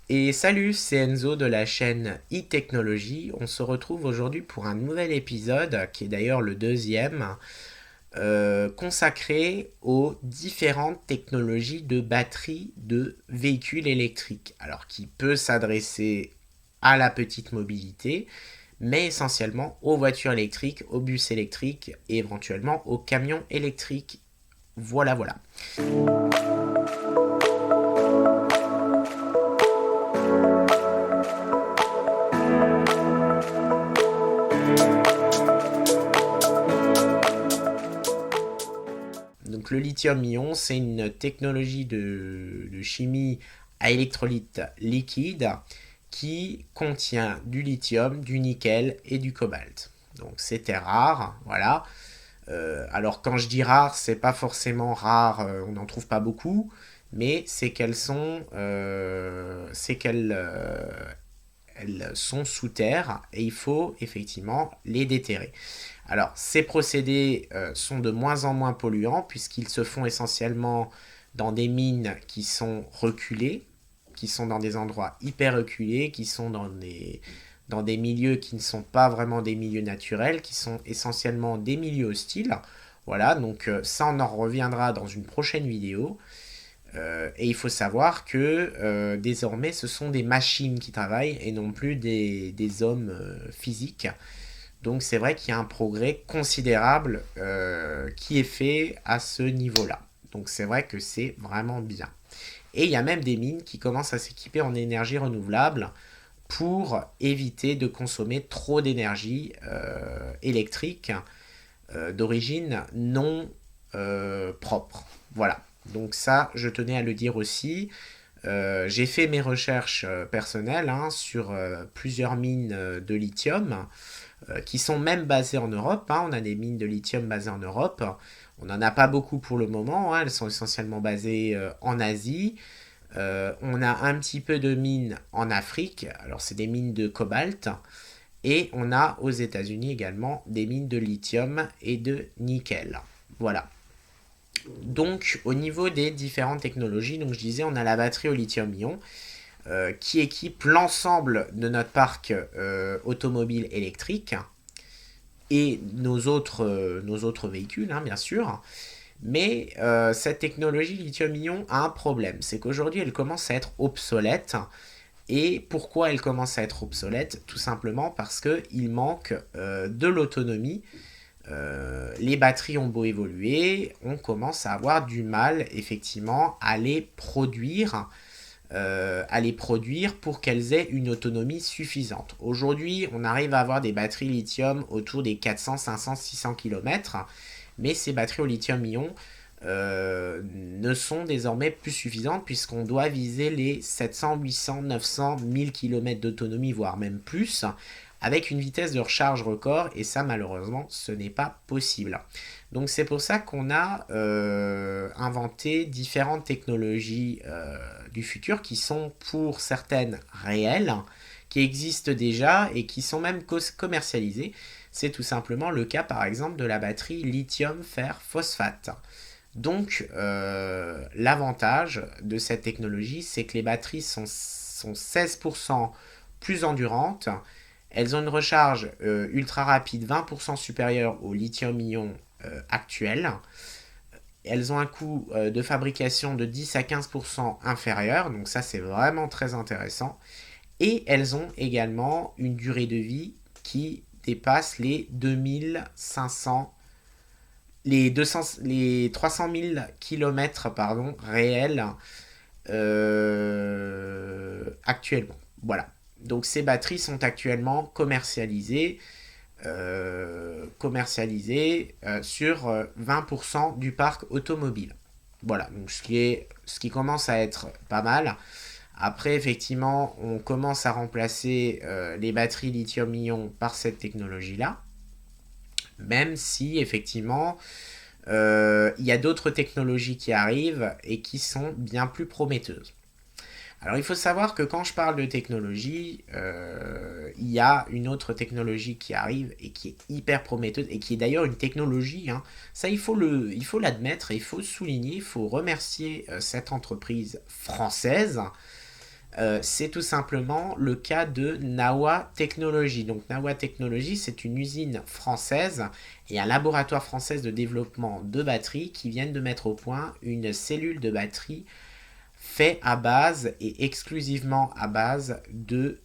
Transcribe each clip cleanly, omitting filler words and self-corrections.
Et salut, c'est Enzo de la chaîne e-Technologie. On se retrouve aujourd'hui pour un nouvel épisode, qui est d'ailleurs le deuxième, consacré aux différentes technologies de batterie de véhicules électriques. Alors, qui peut s'adresser à la petite mobilité, mais essentiellement aux voitures électriques, aux bus électriques et éventuellement aux camions électriques. Voilà, voilà. Donc le lithium-ion, c'est une technologie de chimie à électrolyte liquide qui contient du lithium, du nickel et du cobalt. Donc c'était rare, voilà. Alors quand je dis rare, c'est pas forcément rare, on n'en trouve pas beaucoup, mais elles sont sous terre et il faut effectivement les déterrer. Alors, ces procédés sont de moins en moins polluants puisqu'ils se font essentiellement dans des mines qui sont reculées, qui sont dans des endroits hyper reculés, qui sont dans des milieux qui ne sont pas vraiment des milieux naturels, qui sont essentiellement des milieux hostiles. Voilà, donc ça on en reviendra dans une prochaine vidéo. Et il faut savoir que désormais ce sont des machines qui travaillent et non plus des hommes physiques. Donc c'est vrai qu'il y a un progrès considérable qui est fait à ce niveau-là. Donc c'est vrai que c'est vraiment bien. Et il y a même des mines qui commencent à s'équiper en énergie renouvelable pour éviter de consommer trop d'énergie électrique d'origine non propre. Voilà. Donc ça, je tenais à le dire aussi. J'ai fait mes recherches personnelles sur plusieurs mines de lithium qui sont même basées en Europe. On a des mines de lithium basées en Europe. On n'en a pas beaucoup pour le moment. Elles sont essentiellement basées en Asie. On a un petit peu de mines en Afrique. Alors, c'est des mines de cobalt. Et on a aux États-Unis également des mines de lithium et de nickel. Voilà. Donc, au niveau des différentes technologies, donc je disais, on a la batterie au lithium-ion qui équipe l'ensemble de notre parc automobile électrique et nos autres véhicules, bien sûr. Mais cette technologie lithium-ion a un problème, c'est qu'aujourd'hui elle commence à être obsolète. Et pourquoi elle commence à être obsolète? Tout simplement parce qu'il manque de l'autonomie. Les batteries ont beau évoluer, on commence à avoir du mal effectivement à les produire pour qu'elles aient une autonomie suffisante. Aujourd'hui, on arrive à avoir des batteries lithium autour des 400, 500, 600 km, mais ces batteries au lithium-ion ne sont désormais plus suffisantes puisqu'on doit viser les 700, 800, 900, 1000 km d'autonomie, voire même plus, avec une vitesse de recharge record, et ça malheureusement ce n'est pas possible. Donc c'est pour ça qu'on a inventé différentes technologies du futur qui sont pour certaines réelles, qui existent déjà et qui sont même commercialisées. C'est tout simplement le cas par exemple de la batterie lithium-fer-phosphate. Donc l'avantage de cette technologie, c'est que les batteries sont 16% plus endurantes. Elles ont une recharge ultra rapide 20% supérieure au lithium-ion actuel. Elles ont un coût de fabrication de 10 à 15% inférieur, donc ça c'est vraiment très intéressant. Et elles ont également une durée de vie qui dépasse les 2500, les 300 000 km réels actuellement. Voilà. Donc ces batteries sont actuellement commercialisées sur 20% du parc automobile. Voilà, donc ce qui commence à être pas mal. Après, effectivement, on commence à remplacer les batteries lithium-ion par cette technologie-là, même si, effectivement, il y a d'autres technologies qui arrivent et qui sont bien plus prometteuses. Alors il faut savoir que quand je parle de technologie, il y a une autre technologie qui arrive et qui est hyper prometteuse et qui est d'ailleurs une technologie. Ça il faut l'admettre, il faut souligner, il faut remercier cette entreprise française C'est tout simplement le cas de Nawa Technologies. Donc Nawa Technologies, c'est une usine française et un laboratoire français de développement de batteries qui viennent de mettre au point une cellule de batterie faite à base et exclusivement à base de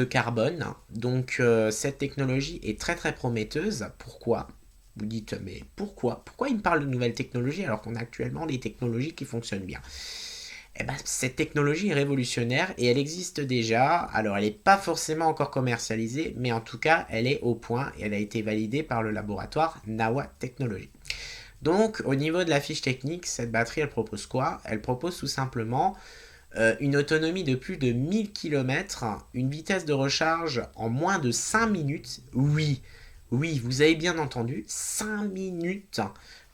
carbone. Donc cette technologie est très très prometteuse. Pourquoi? Vous dites, mais pourquoi? Pourquoi il me parle de nouvelles technologies alors qu'on a actuellement des technologies qui fonctionnent bien? Eh ben, cette technologie est révolutionnaire et elle existe déjà. Alors elle n'est pas forcément encore commercialisée, mais en tout cas elle est au point et elle a été validée par le laboratoire Nawa Technologies. Donc au niveau de la fiche technique, cette batterie elle propose quoi? Elle propose tout simplement une autonomie de plus de 1000 km, une vitesse de recharge en moins de 5 minutes. Oui, oui, vous avez bien entendu, 5 minutes.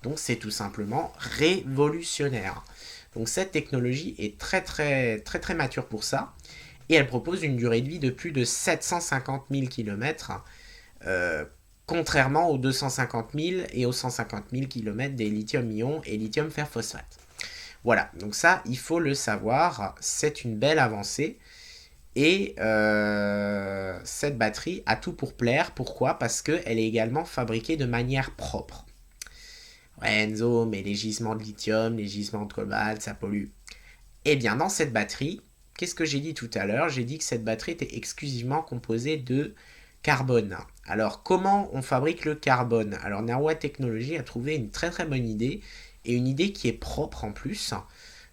Donc c'est tout simplement révolutionnaire. Donc cette technologie est très très très très mature pour ça. Et elle propose une durée de vie de plus de 750 000 km, contrairement aux 250 000 et aux 150 000 km des lithium-ion et lithium-fer phosphate. Voilà, donc ça, il faut le savoir, c'est une belle avancée. Et cette batterie a tout pour plaire. Pourquoi? Parce qu'elle est également fabriquée de manière propre. Ouais, Enzo, mais les gisements de lithium, les gisements de cobalt, ça pollue. Eh bien, dans cette batterie, qu'est-ce que j'ai dit tout à l'heure? J'ai dit que cette batterie était exclusivement composée de carbone. Alors, comment on fabrique le carbone? Alors, Nawa Technologies a trouvé une très très bonne idée, et une idée qui est propre en plus.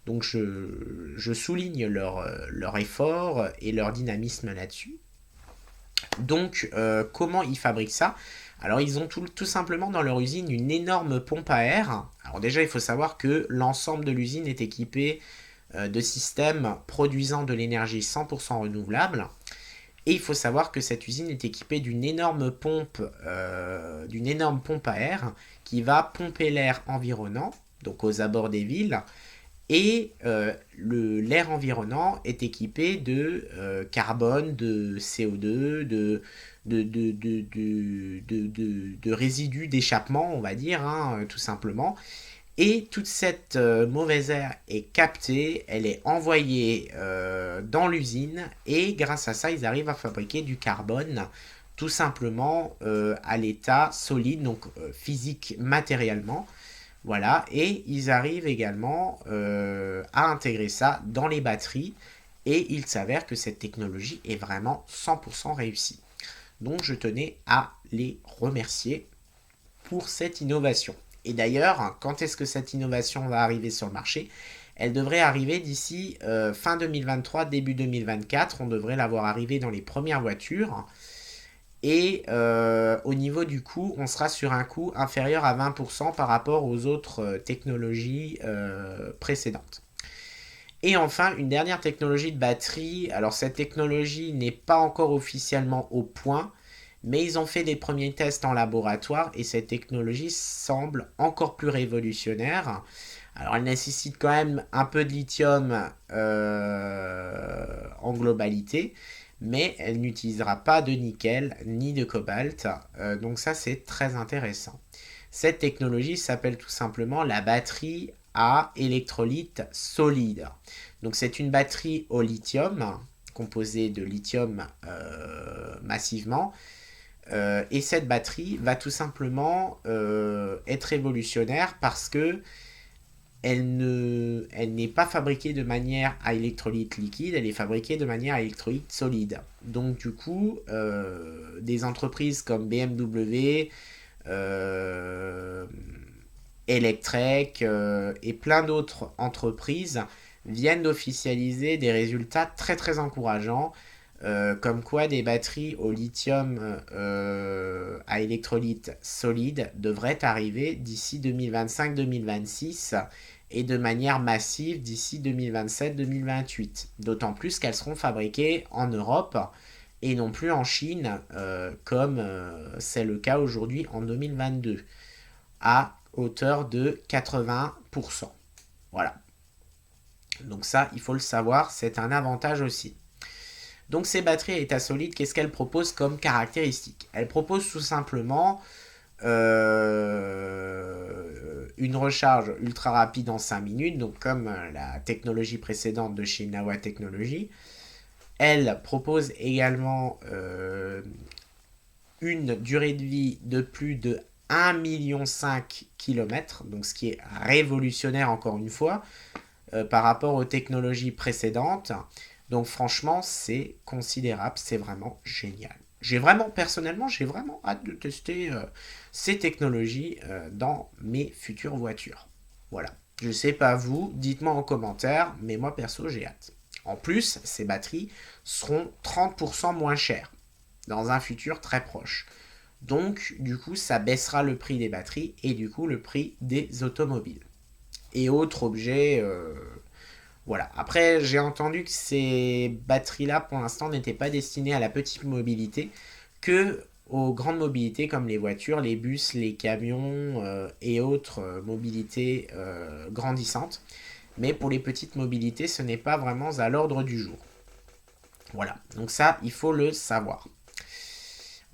Donc je souligne leur effort et leur dynamisme là-dessus. Donc comment ils fabriquent ça? Alors ils ont tout simplement dans leur usine une énorme pompe à air. Alors déjà il faut savoir que l'ensemble de l'usine est équipé de systèmes produisant de l'énergie 100% renouvelable. Et il faut savoir que cette usine est équipée d'une énorme pompe à air qui va pomper l'air environnant, donc aux abords des villes, et l'air environnant est équipé de carbone, de CO2, de résidus d'échappement, on va dire, hein, tout simplement. Et toute cette mauvaise air est captée, elle est envoyée dans l'usine et grâce à ça, ils arrivent à fabriquer du carbone tout simplement à l'état solide, donc physique matériellement. Voilà, et ils arrivent également à intégrer ça dans les batteries et il s'avère que cette technologie est vraiment 100% réussie. Donc je tenais à les remercier pour cette innovation. Et d'ailleurs, quand est-ce que cette innovation va arriver sur le marché? Elle devrait arriver d'ici fin 2023, début 2024. On devrait l'avoir arrivé dans les premières voitures. Et au niveau du coût, on sera sur un coût inférieur à 20% par rapport aux autres technologies précédentes. Et enfin, une dernière technologie de batterie. Alors cette technologie n'est pas encore officiellement au point, mais ils ont fait des premiers tests en laboratoire et cette technologie semble encore plus révolutionnaire. Alors elle nécessite quand même un peu de lithium en globalité, mais elle n'utilisera pas de nickel ni de cobalt. Donc ça c'est très intéressant. Cette technologie s'appelle tout simplement la batterie à électrolyte solide. Donc c'est une batterie au lithium, composée de lithium massivement. Et cette batterie va tout simplement être révolutionnaire parce que elle n'est pas fabriquée de manière à électrolyte liquide, elle est fabriquée de manière à électrolyte solide. Donc du coup, des entreprises comme BMW, Electrek et plein d'autres entreprises viennent d'officialiser des résultats très très encourageants, comme quoi des batteries au lithium à électrolyte solide devraient arriver d'ici 2025-2026 et de manière massive d'ici 2027-2028. D'autant plus qu'elles seront fabriquées en Europe et non plus en Chine, comme c'est le cas aujourd'hui en 2022, à hauteur de 80%. Voilà. Donc ça, il faut le savoir, c'est un avantage aussi. Donc ces batteries à état solide, qu'est-ce qu'elles proposent comme caractéristiques? Elles proposent tout simplement une recharge ultra rapide en 5 minutes, donc comme la technologie précédente de chez Nawa Technologies. Elle propose également une durée de vie de plus de 1,5 million km, donc ce qui est révolutionnaire encore une fois par rapport aux technologies précédentes. Donc franchement, c'est considérable, c'est vraiment génial. Personnellement, j'ai vraiment hâte de tester ces technologies dans mes futures voitures. Voilà. Je sais pas vous, dites-moi en commentaire, mais moi perso, j'ai hâte. En plus, ces batteries seront 30% moins chères dans un futur très proche. Donc, du coup, ça baissera le prix des batteries et du coup le prix des automobiles. Et autres objets, voilà. Après, j'ai entendu que ces batteries-là, pour l'instant, n'étaient pas destinées à la petite mobilité, que aux grandes mobilités comme les voitures, les bus, les camions et autres mobilités grandissantes. Mais pour les petites mobilités, ce n'est pas vraiment à l'ordre du jour. Voilà, donc ça, il faut le savoir.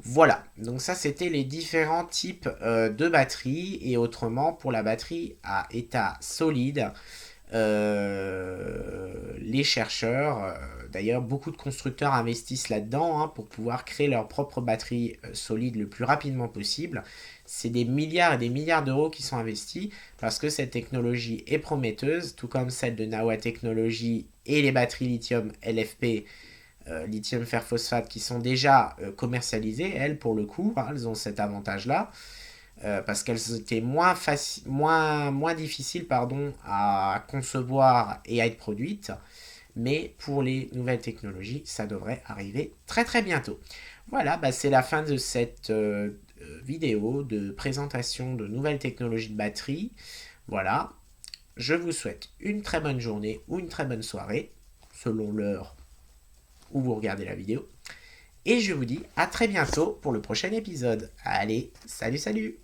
Voilà, donc ça c'était les différents types de batteries et autrement pour la batterie à état solide, les chercheurs, d'ailleurs beaucoup de constructeurs investissent là-dedans pour pouvoir créer leur propre batterie solide le plus rapidement possible. C'est des milliards et des milliards d'euros qui sont investis parce que cette technologie est prometteuse, tout comme celle de Nawa Technologies et les batteries lithium LFP, lithium fer phosphate, qui sont déjà commercialisées, elles pour le coup, elles ont cet avantage-là. Parce qu'elles étaient moins difficiles à concevoir et à être produites. Mais pour les nouvelles technologies, ça devrait arriver très très bientôt. Voilà, c'est la fin de cette vidéo de présentation de nouvelles technologies de batterie. Voilà, je vous souhaite une très bonne journée ou une très bonne soirée, selon l'heure où vous regardez la vidéo. Et je vous dis à très bientôt pour le prochain épisode. Allez, salut salut!